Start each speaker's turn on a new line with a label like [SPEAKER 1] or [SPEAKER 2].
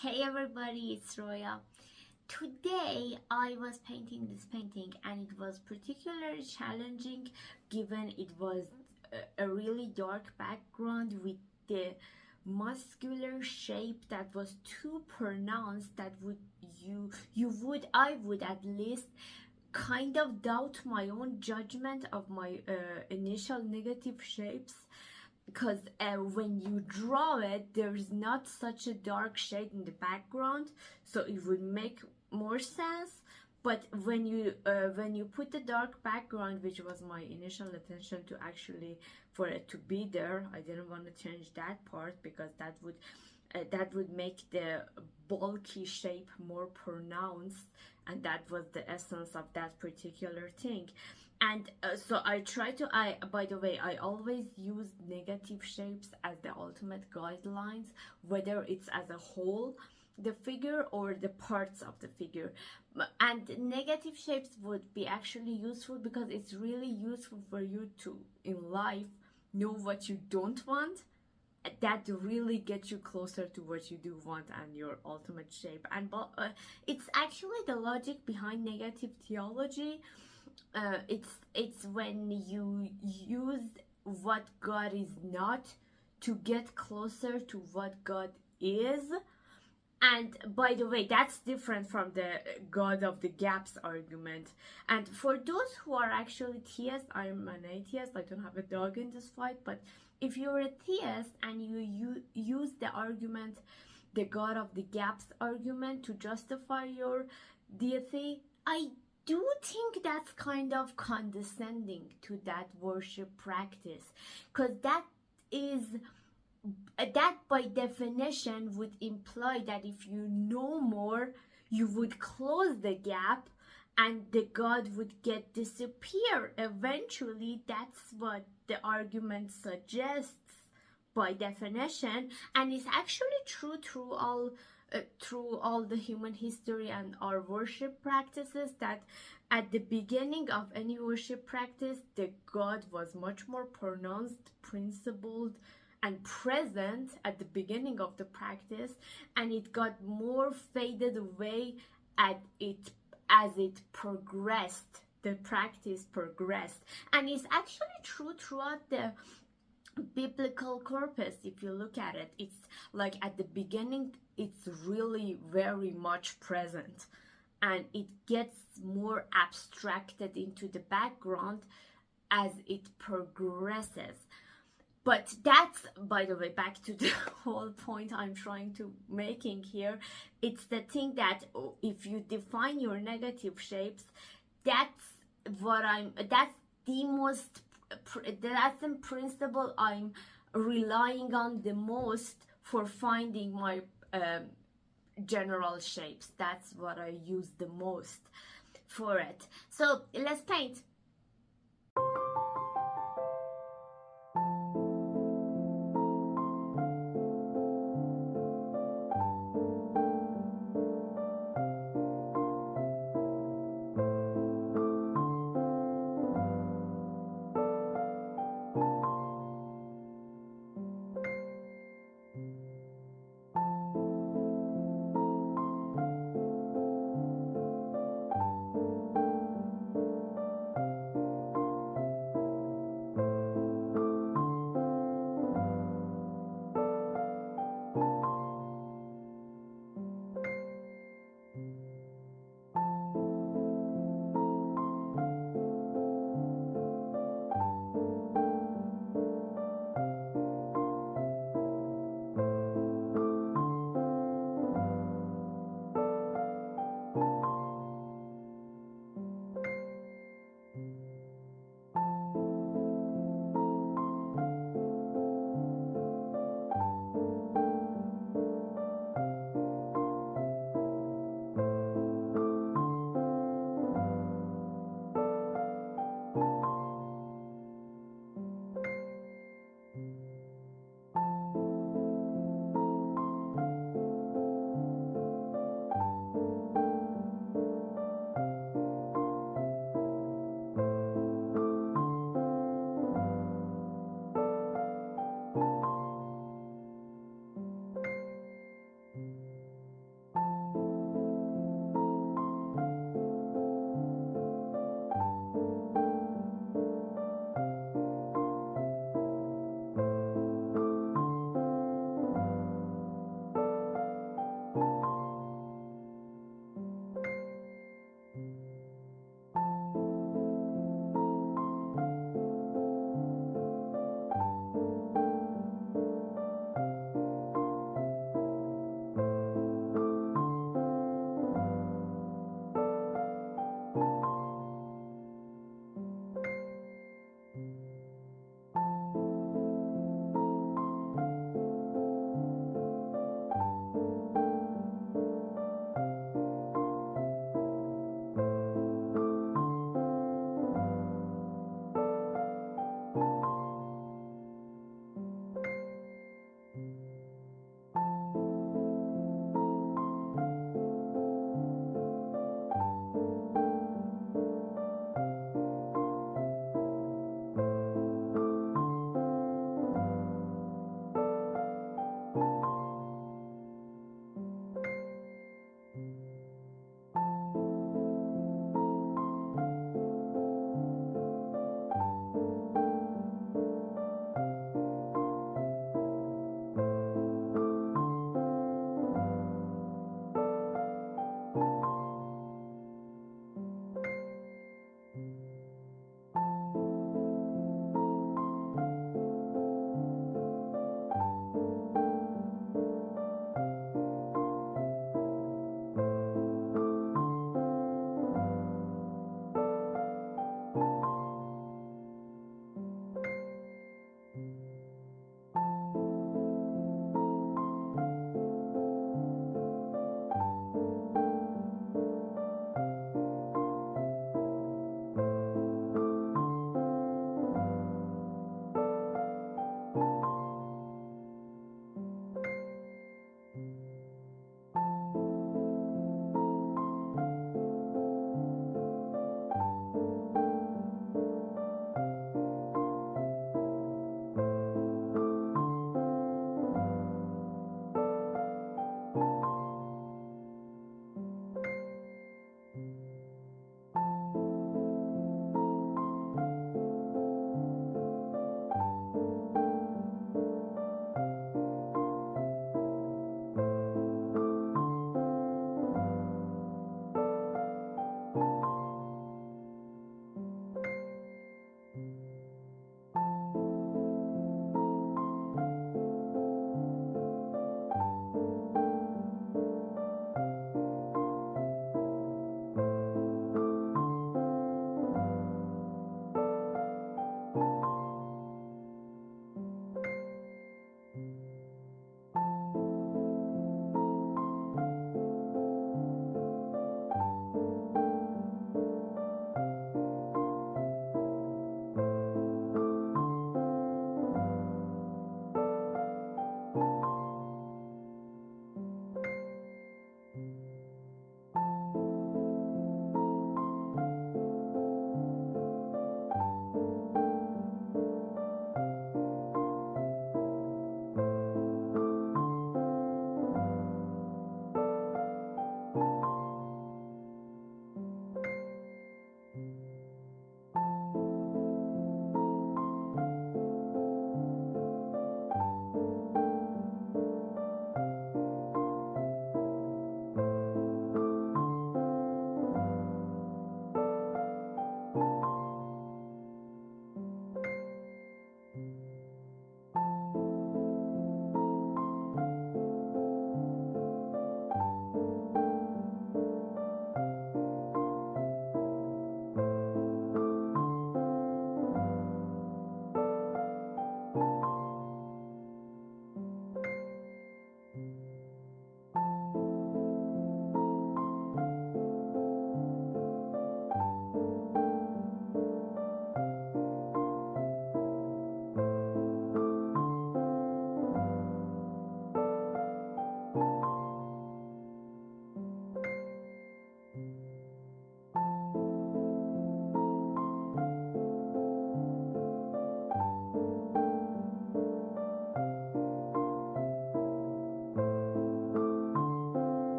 [SPEAKER 1] Hey everybody, it's Roya. Today I was painting this painting and it was particularly challenging given it was a really dark background with the muscular shape that was too pronounced that I would at least kind of doubt my own judgment of my initial negative shapes, because when you draw it, there's not such a dark shade in the background, so it would make more sense. But when you put the dark background, which was my initial attention to actually for it to be there, I didn't want to change that part because that would make the bulky shape more pronounced, and that was the essence of that particular thing. And so I try to, by the way, I always use negative shapes as the ultimate guidelines, whether it's as a whole, the figure, or the parts of the figure. And negative shapes would be actually useful because it's really useful for you to, in life, know what you don't want. That really gets you closer to what you do want and your ultimate shape. And it's actually the logic behind negative theology. It's when you use what God is not to get closer to what God is. And by the way, that's different from the God of the gaps argument. And for those who are actually theists, I'm an atheist, I don't have a dog in this fight, but if you're a theist and you use the argument, the God of the gaps argument, to justify your deity, I do think that's kind of condescending to that worship practice, because that by definition would imply that if you know more, you would close the gap and the God would disappear eventually. That's what the argument suggests by definition, and it's actually true through all the human history and our worship practices, that at the beginning of any worship practice, the God was much more pronounced, principled, and present at the beginning of the practice, and it got more faded away as it progressed. The practice progressed, and it's actually true throughout the biblical corpus. If you look at it, it's like at the beginning it's really very much present, and it gets more abstracted into the background as it progresses. But that's, by the way, back to the whole point I'm trying to making here. It's the thing that if you define your negative shapes, that's the principle I'm relying on the most for finding my general shapes. That's what I use the most for it. So let's paint.